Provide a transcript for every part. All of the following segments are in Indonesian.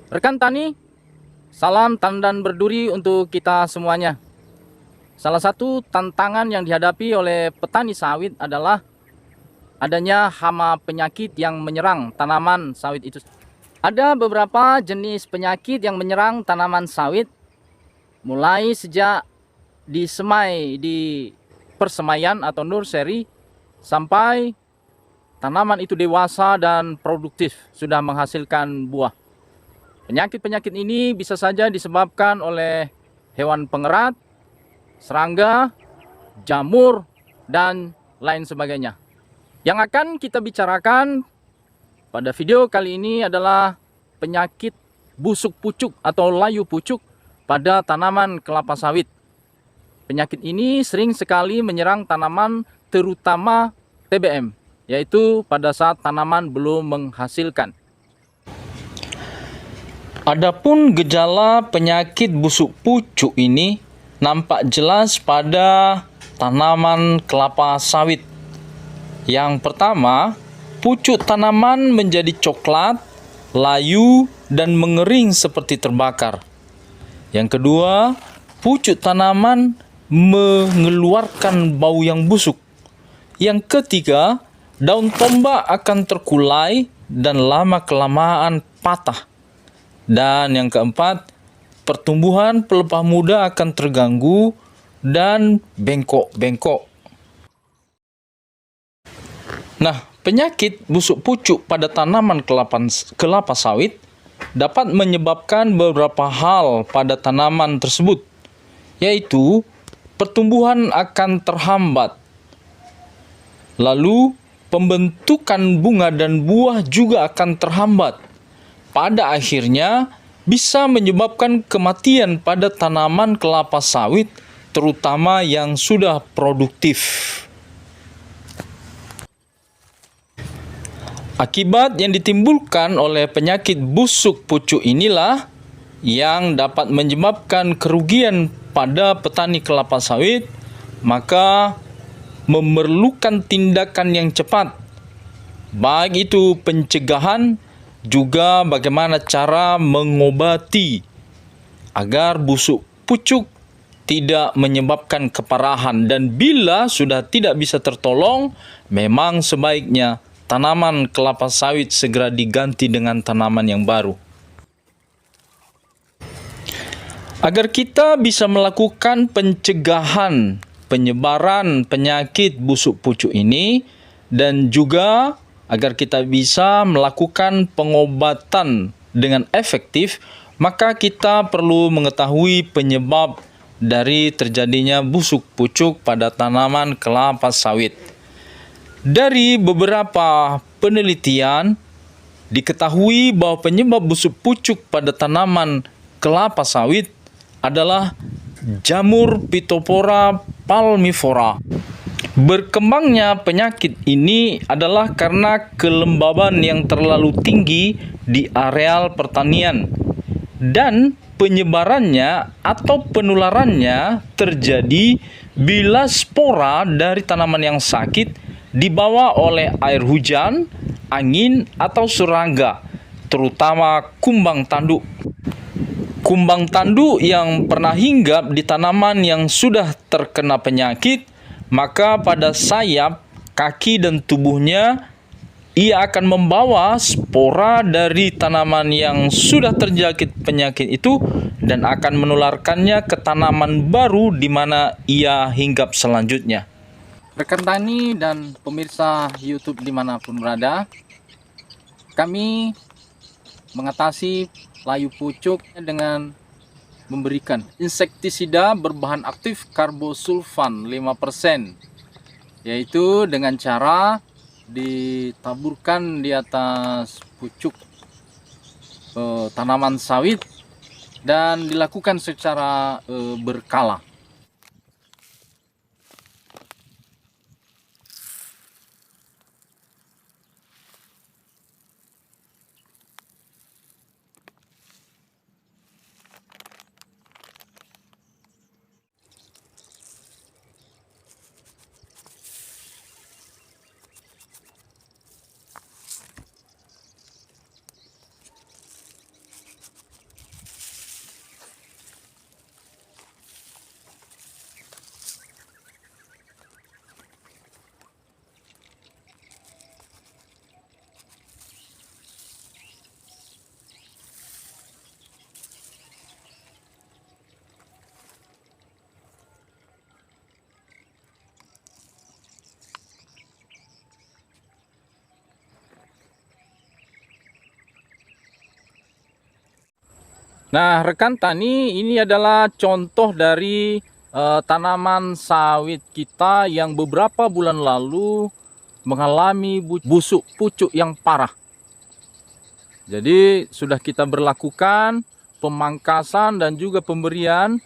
Rekan tani, salam tandan berduri untuk kita semuanya. Salah satu tantangan yang dihadapi oleh petani sawit adalah adanya hama penyakit yang menyerang tanaman sawit itu. Ada beberapa jenis penyakit yang menyerang tanaman sawit, mulai sejak disemai di persemaian atau nursery sampai tanaman itu dewasa dan produktif, sudah menghasilkan buah. Penyakit-penyakit ini bisa saja disebabkan oleh hewan pengerat, serangga, jamur, dan lain sebagainya. Yang akan kita bicarakan pada video kali ini adalah penyakit busuk pucuk atau layu pucuk pada tanaman kelapa sawit. Penyakit ini sering sekali menyerang tanaman, terutama TBM, yaitu pada saat tanaman belum menghasilkan. Adapun gejala penyakit busuk pucuk ini nampak jelas pada tanaman kelapa sawit. Yang pertama, pucuk tanaman menjadi coklat, layu, dan mengering seperti terbakar. Yang kedua, pucuk tanaman mengeluarkan bau yang busuk. Yang ketiga, daun tombak akan terkulai dan lama-kelamaan patah. Dan yang keempat, pertumbuhan pelepah muda akan terganggu dan bengkok-bengkok. Nah, penyakit busuk pucuk pada tanaman kelapa sawit dapat menyebabkan beberapa hal pada tanaman tersebut, yaitu pertumbuhan akan terhambat. Lalu, pembentukan bunga dan buah juga akan terhambat. Pada akhirnya bisa menyebabkan kematian pada tanaman kelapa sawit, terutama yang sudah produktif. Akibat yang ditimbulkan oleh penyakit busuk pucuk inilah yang dapat menyebabkan kerugian pada petani kelapa sawit, maka memerlukan tindakan yang cepat, baik itu pencegahan, juga bagaimana cara mengobati agar busuk pucuk tidak menyebabkan keparahan. Dan bila sudah tidak bisa tertolong, memang sebaiknya tanaman kelapa sawit segera diganti dengan tanaman yang baru. Agar kita bisa melakukan pencegahan penyebaran penyakit busuk pucuk ini, dan juga agar kita bisa melakukan pengobatan dengan efektif, maka kita perlu mengetahui penyebab dari terjadinya busuk pucuk pada tanaman kelapa sawit. Dari beberapa penelitian, diketahui bahwa penyebab busuk pucuk pada tanaman kelapa sawit adalah jamur Phytophthora palmivora. Berkembangnya penyakit ini adalah karena kelembaban yang terlalu tinggi di areal pertanian, dan penyebarannya atau penularannya terjadi bila spora dari tanaman yang sakit dibawa oleh air hujan, angin, atau serangga, terutama kumbang tanduk. Kumbang tanduk yang pernah hinggap di tanaman yang sudah terkena penyakit, maka pada sayap, kaki, dan tubuhnya ia akan membawa spora dari tanaman yang sudah terjangkit penyakit itu dan akan menularkannya ke tanaman baru di mana ia hinggap selanjutnya. Rekan tani dan pemirsa YouTube dimanapun berada, kami mengatasi layu pucuk dengan memberikan insektisida berbahan aktif karbosulfan 5%, yaitu dengan cara ditaburkan di atas pucuk tanaman sawit dan dilakukan secara berkala. Nah, rekan tani, ini adalah contoh dari tanaman sawit kita yang beberapa bulan lalu mengalami busuk pucuk yang parah. Jadi sudah kita berlakukan pemangkasan dan juga pemberian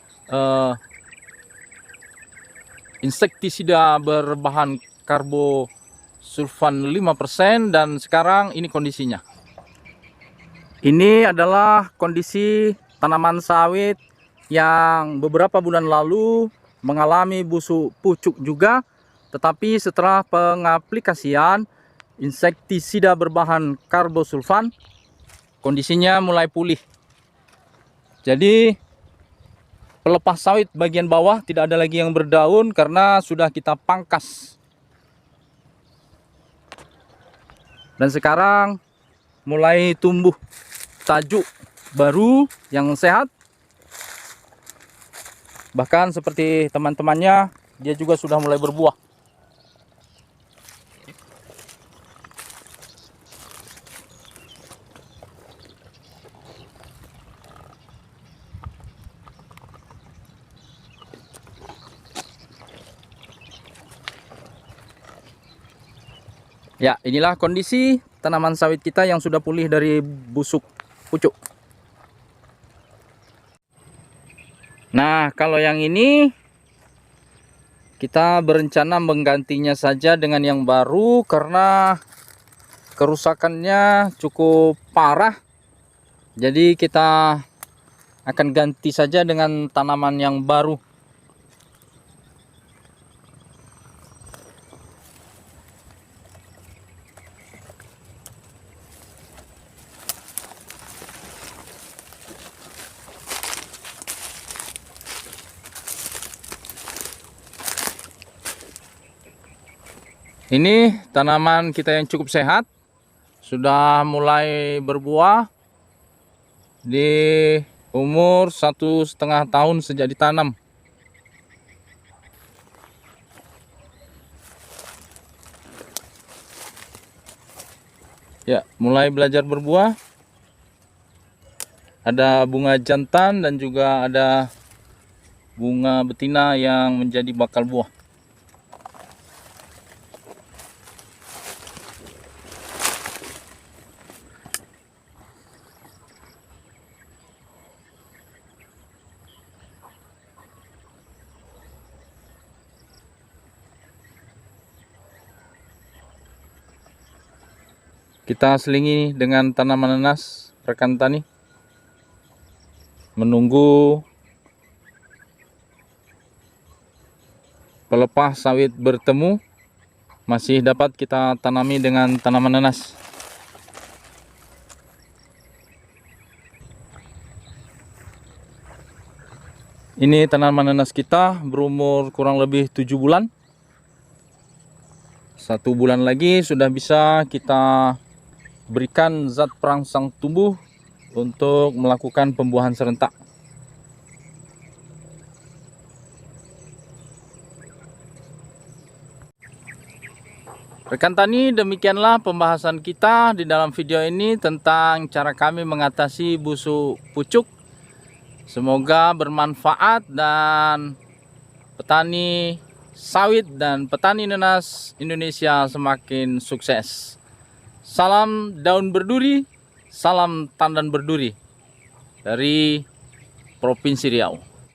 insektisida berbahan karbosulfan 5%, dan sekarang ini kondisinya. Ini adalah kondisi tanaman sawit yang beberapa bulan lalu mengalami busuk pucuk juga, tetapi setelah pengaplikasian insektisida berbahan karbosulfan, kondisinya mulai pulih. Jadi pelepas sawit bagian bawah tidak ada lagi yang berdaun karena sudah kita pangkas. Dan sekarang mulai tumbuh tajuk baru yang sehat. Bahkan seperti teman-temannya, dia juga sudah mulai berbuah. Ya, inilah kondisi tanaman sawit kita yang sudah pulih dari busuk pucuk. Nah, kalau yang ini kita berencana menggantinya saja dengan yang baru karena kerusakannya cukup parah. Jadi kita akan ganti saja dengan tanaman yang baru. Ini tanaman kita yang cukup sehat, sudah mulai berbuah di umur 1,5 tahun sejak ditanam. Ya, mulai belajar berbuah. Ada bunga jantan dan juga ada bunga betina yang menjadi bakal buah. Kita selingi dengan tanaman nanas, rekan tani, menunggu pelepah sawit bertemu. Masih dapat kita tanami dengan tanaman nanas. Ini tanaman nanas kita berumur kurang lebih 7 bulan. 1 bulan lagi sudah bisa kita berikan zat perangsang tumbuh untuk melakukan pembuahan serentak. Rekan tani, demikianlah pembahasan kita di dalam video ini tentang cara kami mengatasi busuk pucuk. Semoga bermanfaat dan petani sawit dan petani nanas Indonesia semakin sukses. Salam daun berduri, salam tandan berduri dari Provinsi Riau.